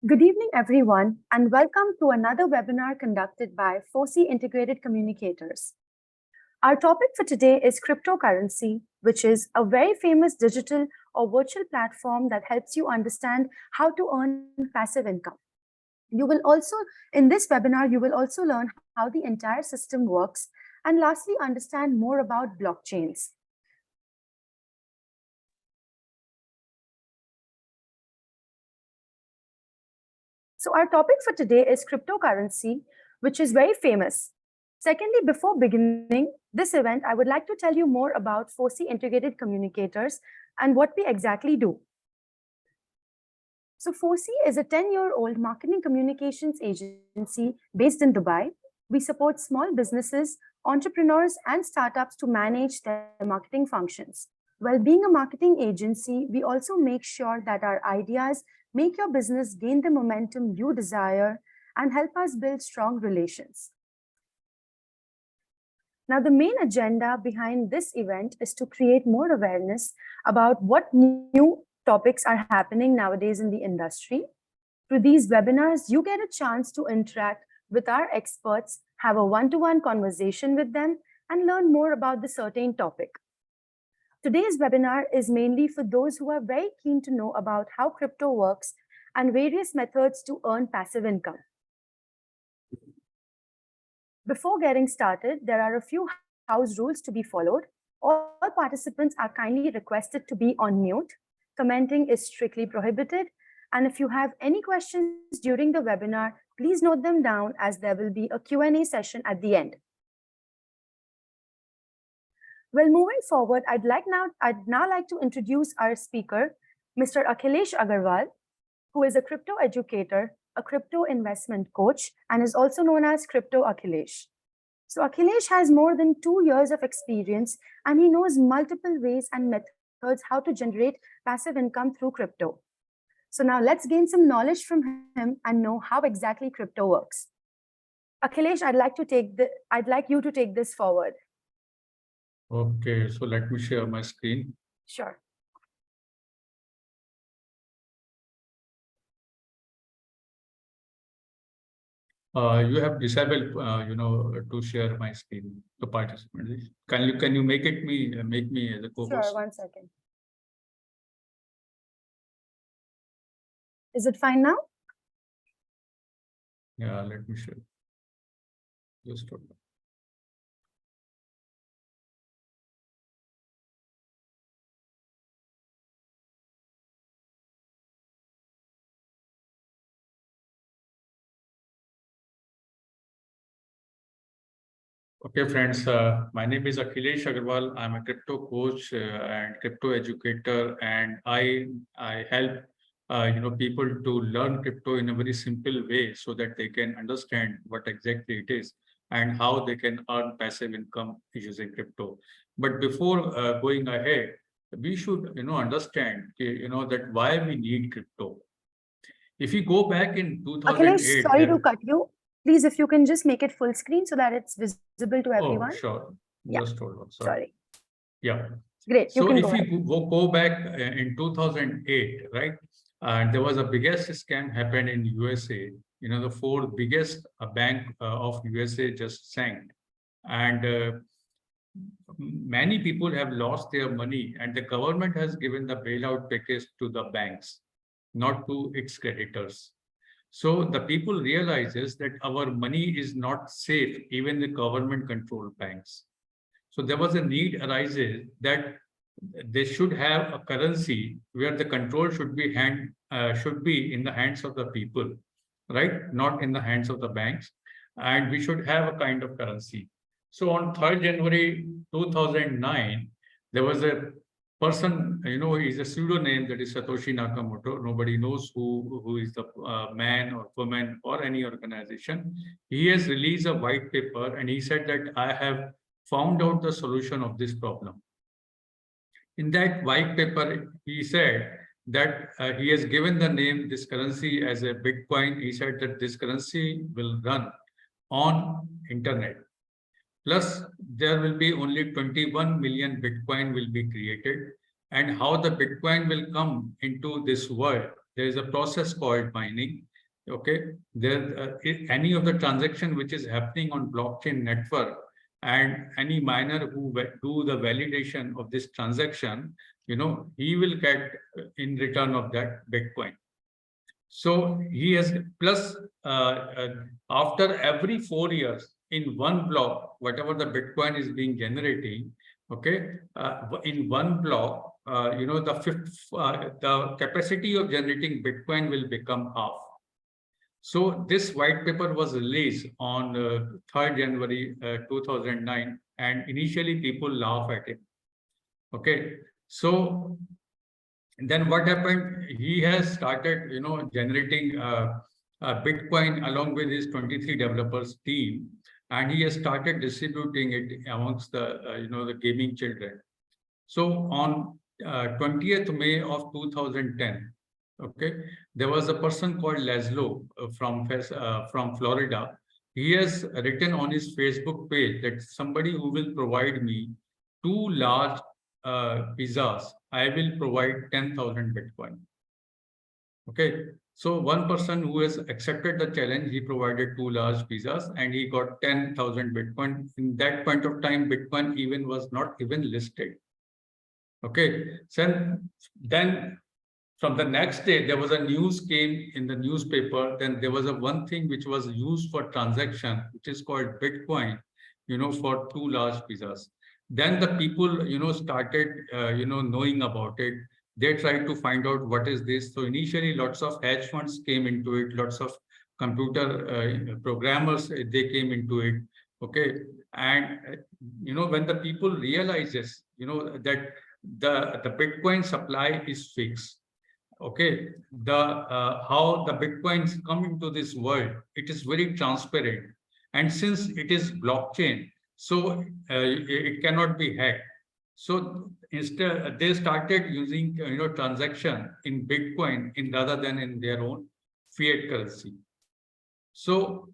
Good evening, everyone, and welcome to another webinar conducted by FOSI Integrated Communicators. Our topic for today is cryptocurrency, which is a very famous digital or virtual platform that helps you understand how to earn passive income. You will also, in this webinar, you will also learn how the entire system works and lastly, understand more about blockchains. So our topic for today is cryptocurrency, which is very famous. Secondly, before beginning this event, I would like to tell you more about FOSI Integrated Communicators and what we exactly do. So FOSI is a 10-year-old marketing communications agency based in Dubai. We support small businesses, entrepreneurs, and startups to manage their marketing functions. While being a marketing agency, we also make sure that our ideas make your business gain the momentum you desire and help us build strong relations. Now, the main agenda behind this event is to create more awareness about what new topics are happening nowadays in the industry. Through these webinars, you get a chance to interact with our experts, have a one-to-one conversation with them, and learn more about the certain topic. Today's webinar is mainly for those who are very keen to know about how crypto works and various methods to earn passive income. Before getting started, there are a few house rules to be followed. All participants are kindly requested to be on mute. Commenting is strictly prohibited. And if you have any questions during the webinar, please note them down as there will be a Q&A session at the end. Well, moving forward, I'd now like to introduce our speaker, Mr. Akhilesh Agarwal, who is a crypto educator, a crypto investment coach, and is also known as Crypto Akhilesh. So Akhilesh has more than 2 years of experience, and he knows multiple ways and methods how to generate passive income through crypto. So now let's gain some knowledge from him and know how exactly crypto works. Akhilesh, I'd like you to take this forward. Okay, so let me share my screen. Sure. You have disabled, to share my screen to participants. Can you make me the co-host? Sure, 1 second. Is it fine now? Yeah, let me share. Just hold on. Okay, friends, my name is Akhilesh Agarwal. I'm a crypto coach and crypto educator, and I help people to learn crypto in a very simple way so that they can understand what exactly it is and how they can earn passive income using crypto. But before going ahead, we should understand that why we need crypto. If you go back in 2008, Akhilesh, sorry to cut you. Please, if you can just make it full screen so that it's visible to everyone. Oh, sure. Yeah. Just hold on. Sorry. Yeah. Great. You So can if go ahead. you go back in 2008, right, there was a biggest scam happened in USA. The four biggest bank of USA just sank, and many people have lost their money, and the government has given the bailout package to the banks, not to its creditors. So the people realizes that our money is not safe, even the government controlled banks. So there was a need arises that they should have a currency where the control should be in the hands of the people, right? Not in the hands of the banks. And we should have a kind of currency. So on 3rd January 2009, there was a person, he's a pseudonym that is Satoshi Nakamoto. Nobody knows who is the man or woman or any organization. He has released a white paper and he said that I have found out the solution of this problem. In that white paper, he said that he has given the name this currency as a Bitcoin. He said that this currency will run on internet. Plus, there will be only 21 million Bitcoin will be created. And how the Bitcoin will come into this world, there is a process called mining. Okay, there any of the transaction which is happening on blockchain network, and any miner who do the validation of this transaction, he will get in return of that Bitcoin. So he has plus after every 4 years in one block, whatever the Bitcoin is being generating, okay, in one block, the capacity of generating Bitcoin will become half. So this white paper was released on 3rd January 2009, and initially people laugh at it. Okay, so then what happened? He has started, generating Bitcoin along with his 23 developers team, and he has started distributing it amongst the, the gaming children. So on 20th May of 2010, okay, there was a person called Laszlo from Florida. He has written on his Facebook page that somebody who will provide me 2 large pizzas, I will provide 10,000 Bitcoin. Okay, so one person who has accepted the challenge, he provided 2 large pizzas and he got 10,000 Bitcoin. In that point of time, Bitcoin even was not even listed. Okay, so then from the next day, there was a news came in the newspaper. Then there was a one thing which was used for transaction, which is called Bitcoin, for 2 large pizzas. Then the people, started, knowing about it. They tried to find out what is this. So initially, lots of hedge funds came into it. Lots of computer programmers, they came into it. Okay, and when the people realizes, that the Bitcoin supply is fixed. Okay, the how the Bitcoins come into this world, it is very transparent, and since it is blockchain, so it cannot be hacked. So instead, they started using transaction in Bitcoin in rather than in their own fiat currency. So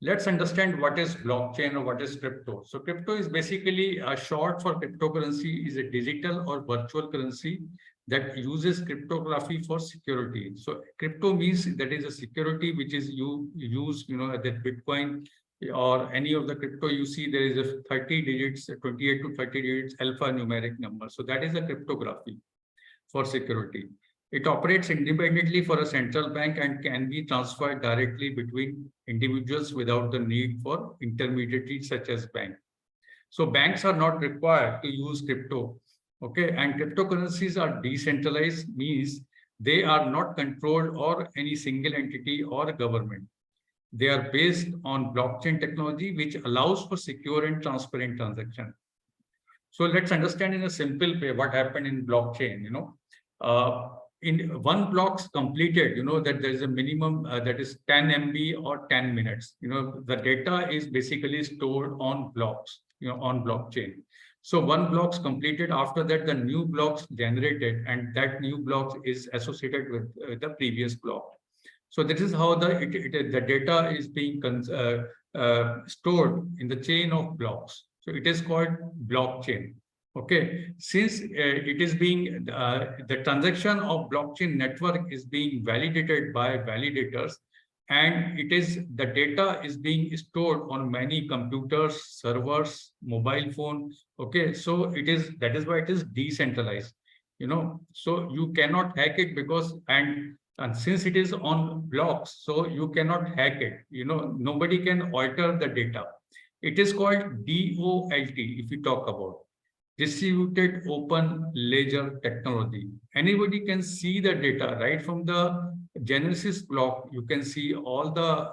let's understand what is blockchain or what is crypto. So crypto is basically a short for cryptocurrency, is a digital or virtual currency that uses cryptography for security. So crypto means that is a security which is you use, that Bitcoin or any of the crypto you see, there is a 30 digits, 28 to 30 digits alphanumeric number. So that is a cryptography for security. It operates independently for a central bank and can be transferred directly between individuals without the need for intermediaries such as bank. So banks are not required to use crypto. Okay, and cryptocurrencies are decentralized, means they are not controlled or any single entity or government. They are based on blockchain technology, which allows for secure and transparent transaction. So let's understand in a simple way what happened in blockchain. In one block's completed, that there is a minimum that is 10 MB or 10 minutes. The data is basically stored on blocks, on blockchain. So one block's completed. After that, the new blocks generated, and that new block is associated with the previous block. So this is how the data is being stored in the chain of blocks. So it is called blockchain. Okay, since it is being the transaction of blockchain network is being validated by validators, and the data is being stored on many computers, servers, mobile phone. Okay, so that is why it is decentralized. So you cannot hack it because and since it is on blocks, so you cannot hack it. Nobody can alter the data. It is called DOLT if you talk about distributed open ledger technology. Anybody can see the data right from the Genesis block. You can see all the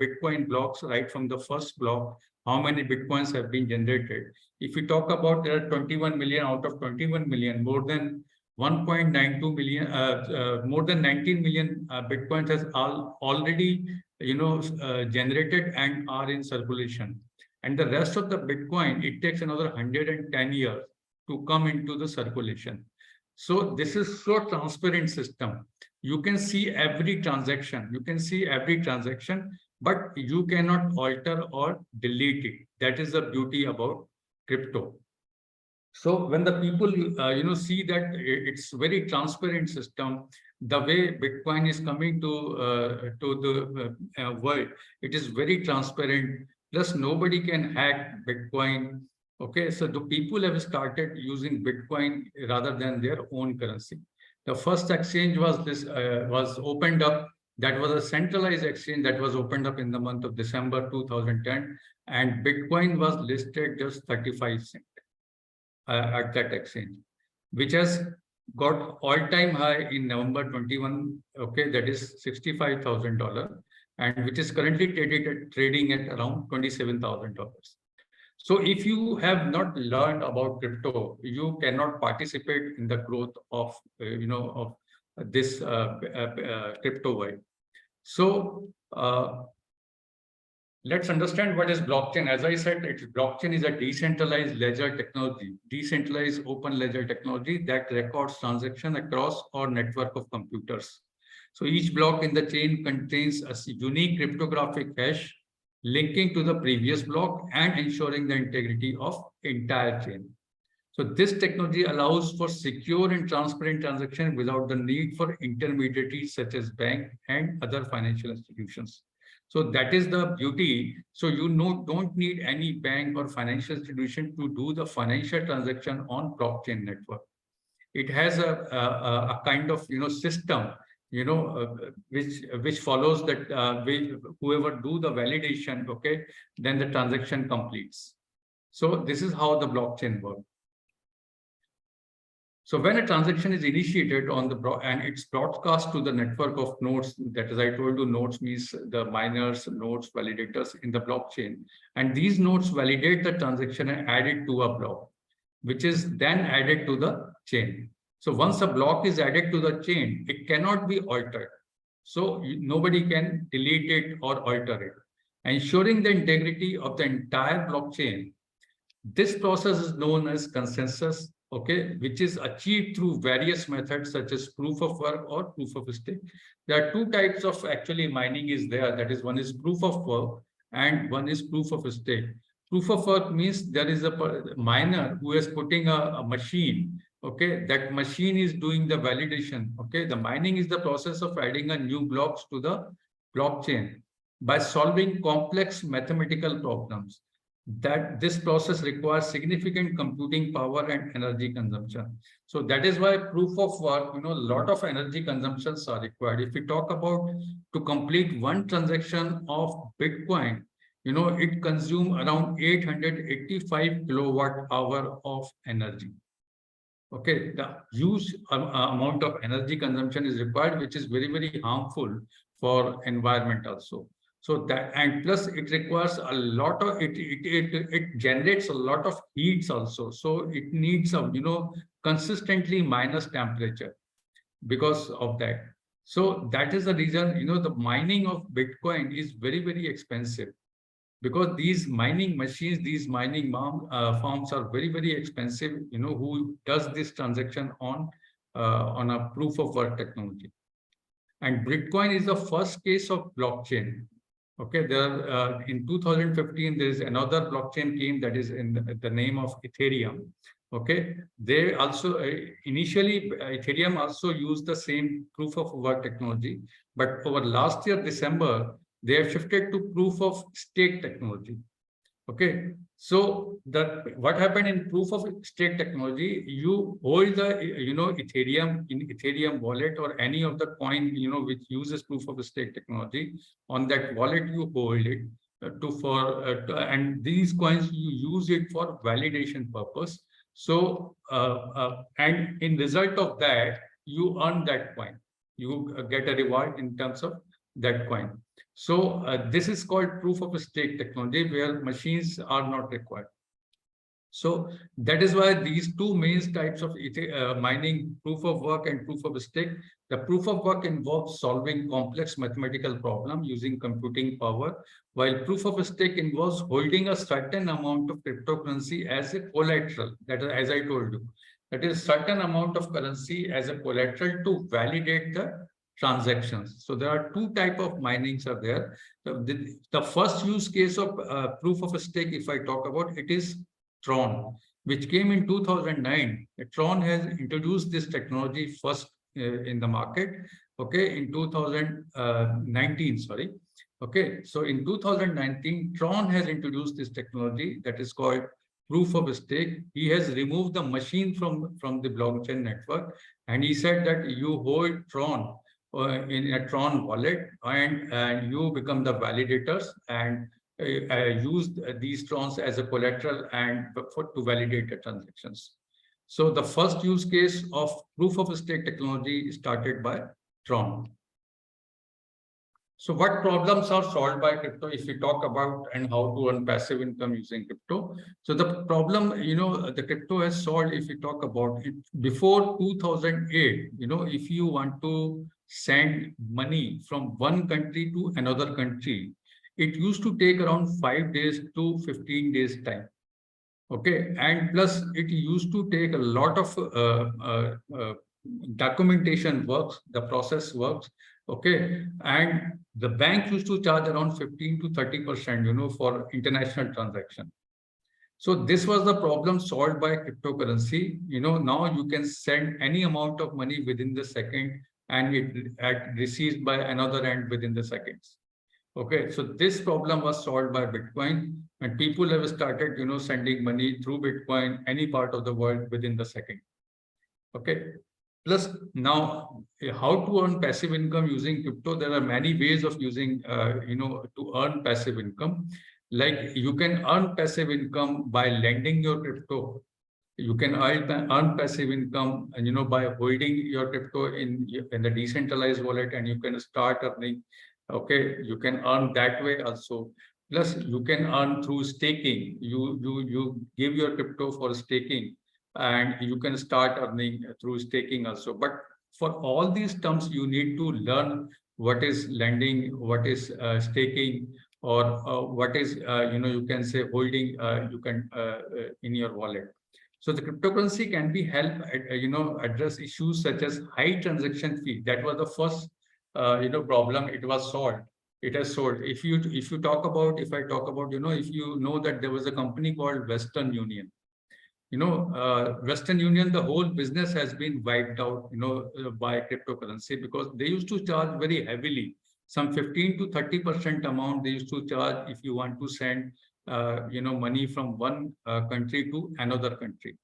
Bitcoin blocks right from the first block, how many Bitcoins have been generated. If you talk about there are 21 million out of 21 million, more than 1.92 million, more than 19 million Bitcoins has already generated and are in circulation. And the rest of the Bitcoin, it takes another 110 years to come into the circulation. So this is so transparent system. You can see every transaction. But you cannot alter or delete it. That is the beauty about crypto. So when the people see that it's very transparent system, the way Bitcoin is coming to the world, it is very transparent. Plus, nobody can hack Bitcoin. Okay, so the people have started using Bitcoin rather than their own currency. The first exchange was opened up. That was a centralized exchange that was opened up in the month of December 2010, and Bitcoin was listed just 35 cents at that exchange, which has got all-time high in November 21. Okay, that is $65,000, and which is currently trading at around $27,000. So if you have not learned about crypto, you cannot participate in the growth of this crypto world. So let's understand what is blockchain. As I said, blockchain is a decentralized ledger technology, decentralized open ledger technology that records transaction across our network of computers. So each block in the chain contains a unique cryptographic hash linking to the previous block and ensuring the integrity of entire chain. So this technology allows for secure and transparent transaction without the need for intermediaries such as bank and other financial institutions. So that is the beauty. So don't need any bank or financial institution to do the financial transaction on blockchain network. It has a kind of system which follows that whoever do the validation, okay, then the transaction completes. So this is how the blockchain works. So when a transaction is initiated on and it's broadcast to the network of nodes, that as I told you, nodes means the miners, nodes, validators in the blockchain. And these nodes validate the transaction and add it to a block, which is then added to the chain. So once a block is added to the chain, it cannot be altered. So nobody can delete it or alter it. Ensuring the integrity of the entire blockchain, this process is known as consensus, okay, which is achieved through various methods such as proof of work or proof of stake. There are two types of actually mining is there. That is, one is proof of work and one is proof of stake. Proof of work means there is a miner who is putting a machine. Okay, that machine is doing the validation. Okay, the mining is the process of adding a new blocks to the blockchain by solving complex mathematical problems. That this process requires significant computing power and energy consumption. So that is why proof of work, a lot of energy consumptions are required. If we talk about to complete one transaction of Bitcoin, it consumes around 885 kilowatt hour of energy. Okay, the huge amount of energy consumption is required, which is very, very harmful for environment also. So that, and plus it requires a lot of it generates a lot of heats also. So it needs a consistently minus temperature because of that. So that is the reason the mining of Bitcoin is very, very expensive, because these mining machines, these mining farms are very, very expensive. Who does this transaction on a proof of work technology. And Bitcoin is the first case of blockchain. Okay, there in 2015 there is another blockchain came that is in the name of Ethereum. Okay, they also initially Ethereum also used the same proof of work technology, but over last year December they have shifted to proof of stake technology. Okay, so what happened in proof of stake technology, you hold the Ethereum in Ethereum wallet or any of the coin which uses proof of stake technology. On that wallet you hold it and these coins you use it for validation purpose. So and in result of that you earn that coin, you get a reward in terms of that coin. So this is called proof of stake technology, where machines are not required. So that is why these two main types of mining, proof of work and proof of stake. The proof of work involves solving complex mathematical problem using computing power, while proof of stake involves holding a certain amount of cryptocurrency as a collateral. That is, as I told you, that is certain amount of currency as a collateral to validate the transactions. So there are two type of minings are there. The first use case of proof of stake, if I talk about, it is Tron. which came in 2009. Tron has introduced this technology first in the market, okay, in 2019, sorry. Okay, so in 2019, Tron has introduced this technology that is called proof of stake. He has removed the machine from the blockchain network, and he said that you hold Tron in a Tron wallet, and you become the validators and use these Trons as a collateral and to validate the transactions. So the first use case of proof of stake technology started by Tron. So what problems are solved by crypto if we talk about and how to earn passive income using crypto? So the problem, the crypto has solved if we talk about it before 2008, if you want to send money from one country to another country, it used to take around 5 days to 15 days time. Okay, and plus it used to take a lot of documentation works, the process works. Okay, and the bank used to charge around 15 to 30%, for international transaction. So this was the problem solved by cryptocurrency. Now you can send any amount of money within the second, and it received by another end within the seconds. Okay, so this problem was solved by Bitcoin, and people have started, sending money through Bitcoin any part of the world within the second. Okay. Plus, now how to earn passive income using crypto? There are many ways of using, to earn passive income. Like you can earn passive income by lending your crypto. You can earn passive income, and by holding your crypto in the decentralized wallet, and you can start earning. Okay, you can earn that way also. Plus, you can earn through staking. You give your crypto for staking, and you can start earning through staking also. But for all these terms, you need to learn what is lending, what is staking, or what is you can say holding. You can in your wallet. So the cryptocurrency can be help address issues such as high transaction fee. That was the first problem. It was solved. It has solved. If I talk about, if you know that there was a company called Western Union. Western Union, the whole business has been wiped out, by cryptocurrency, because they used to charge very heavily, some 15 to 30% amount they used to charge if you want to send, money from one country to another country.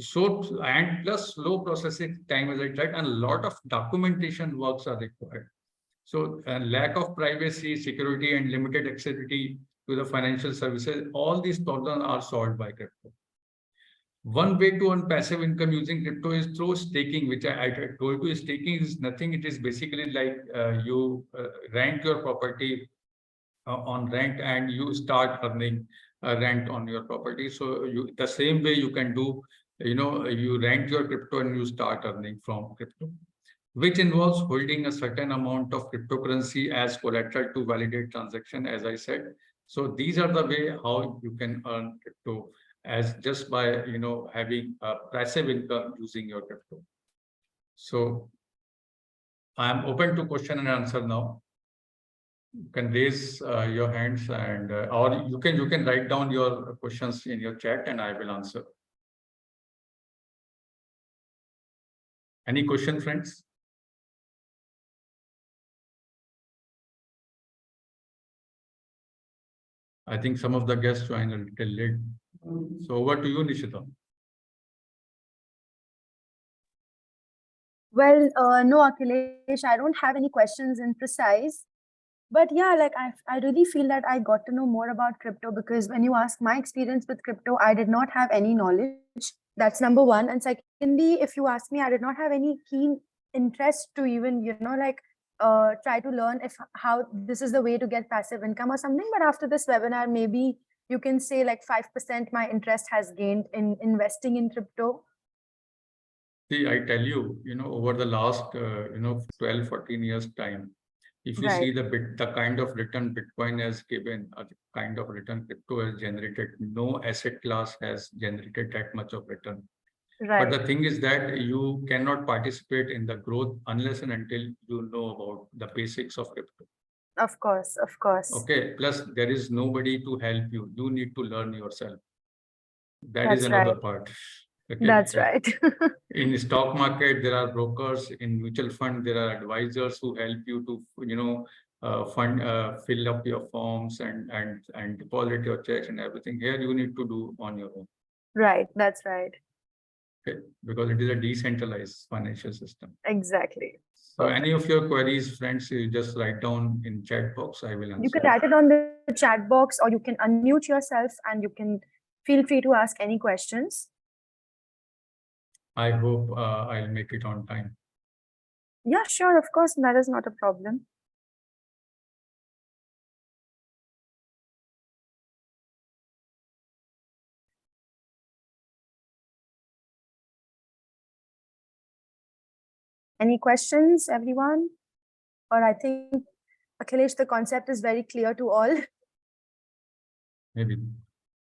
So, and plus slow processing time, as I tried, and a lot of documentation works are required. So, lack of privacy, security, and limited accessibility to the financial services, all these problems are solved by crypto. One way to earn passive income using crypto is through staking, which I told you. Staking is nothing. It is basically like you rent your property on rent, and you start earning rent on your property. So the same way you can do, you rent your crypto and you start earning from crypto, which involves holding a certain amount of cryptocurrency as collateral to validate transaction, as I said. So these are the way how you can earn crypto, as just by having a passive income using your crypto. So I am open to question and answer now. You can raise your hands, and or you can write down your questions in your chat, and I will answer. Any question, friends? I think some of the guests joined a little late. So over to you, Nishita. Well, no, Akhilesh, I don't have any questions in precise. But yeah, like I really feel that I got to know more about crypto, because when you ask my experience with crypto, I did not have any knowledge. That's number one. And secondly, if you ask me, I did not have any keen interest to even, try to learn if how this is the way to get passive income or something. But after this webinar, maybe you can say like 5% my interest has gained in investing in crypto. See, I tell you, over the last, 12, 14 years time, if you see Right, the kind of return Bitcoin has given, or the kind of return crypto has generated, no asset class has generated that much of return. But right. the thing is that you cannot participate in the growth unless and until you know about the basics of crypto. Of course, of course. Okay. Plus, there is nobody to help you. You need to learn yourself. That is That's another right. part. That's right. In the stock market, there are brokers. In mutual fund, there are advisors who help you to, fill up your forms and deposit your checks and everything. Here, you need to do on your own. Right. That's right. Okay, because it is a decentralized financial system. Exactly. So Perfect. any of your queries, friends, you just write down in chat box. I will answer. You can write it on the chat box, or you can unmute yourself and you can feel free to ask any questions. I hope I'll make it on time. Yeah, sure. Of course, that is not a problem. Any questions, everyone? Or I think, Akhilesh, the concept is very clear to all. Maybe.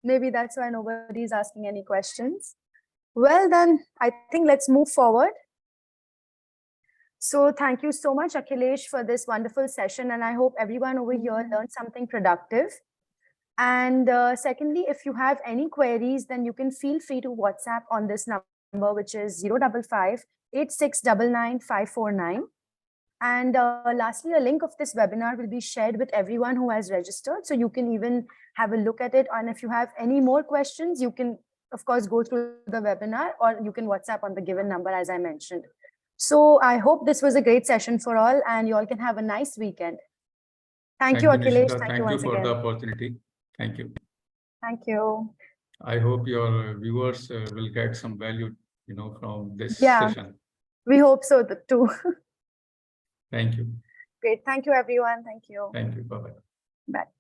Maybe that's why nobody is asking any questions. Well, then I think let's move forward. So thank you so much, Akhilesh, for this wonderful session. And I hope everyone over here learned something productive. And secondly, if you have any queries, then you can feel free to WhatsApp on this number, which is 055 8699 549. And lastly, a link of this webinar will be shared with everyone who has registered. So you can even have a look at it. And if you have any more questions, you can, of course, go through the webinar, or you can WhatsApp on the given number, as I mentioned. So I hope this was a great session for all, and you all can have a nice weekend. Thank you, Akhilesh. Nishita. Thank you once for again. the opportunity. Thank you. Thank you. I hope your viewers will get some value, from this Yeah, session. we hope so too. Thank you. Great. Thank you, everyone. Thank you. Thank you. Bye-bye. Bye.